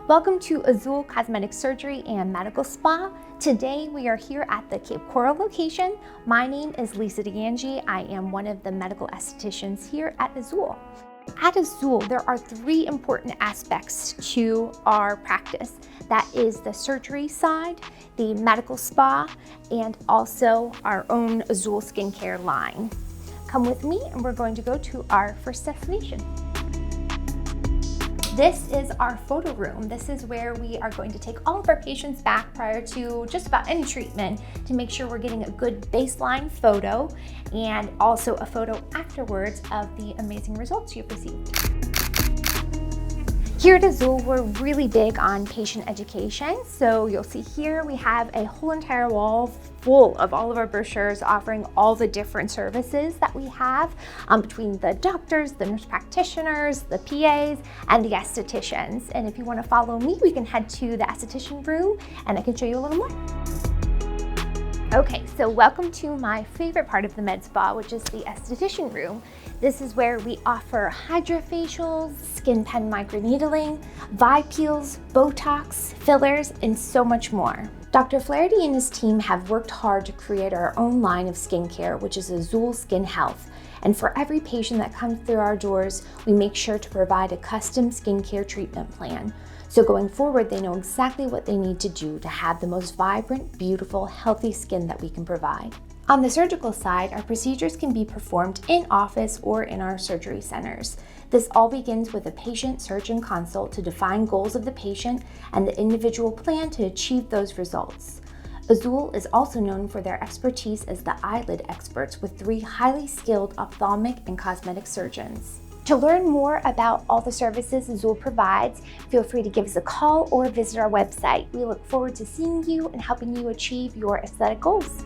Welcome to Azul Cosmetic Surgery and Medical Spa. Today we are here at the Cape Coral location. My name is Lisa DeAngie. I am one of the medical estheticians here at Azul. At Azul, there are three important aspects to our practice. That is the surgery side, the medical spa, and also our own Azul skincare line. Come with me and we're going to go to our first destination. This is our photo room. This is where we are going to take all of our patients back prior to just about any treatment to make sure we're getting a good baseline photo and also a photo afterwards of the amazing results you've received. Here at Azul, we're really big on patient education. So you'll see here we have a whole entire wall full of all of our brochures offering all the different services that we have between the doctors, the nurse practitioners, the PAs, and the estheticians. And if you want to follow me, we can head to the esthetician room and I can show you a little more. Okay, so welcome to my favorite part of the med spa, which is the esthetician room. This is where we offer hydrofacials, skin pen microneedling, Vibe peels, Botox, fillers, and so much more. Dr. Flaherty and his team have worked hard to create our own line of skincare, which is Azul Skin Health. And for every patient that comes through our doors, we make sure to provide a custom skincare treatment plan. So going forward, they know exactly what they need to do to have the most vibrant, beautiful, healthy skin that we can provide. On the surgical side, our procedures can be performed in office or in our surgery centers. This all begins with a patient-surgeon consult to define goals of the patient and the individual plan to achieve those results. Azul is also known for their expertise as the eyelid experts with 3 highly skilled ophthalmic and cosmetic surgeons. To learn more about all the services Azul provides, feel free to give us a call or visit our website. We look forward to seeing you and helping you achieve your aesthetic goals.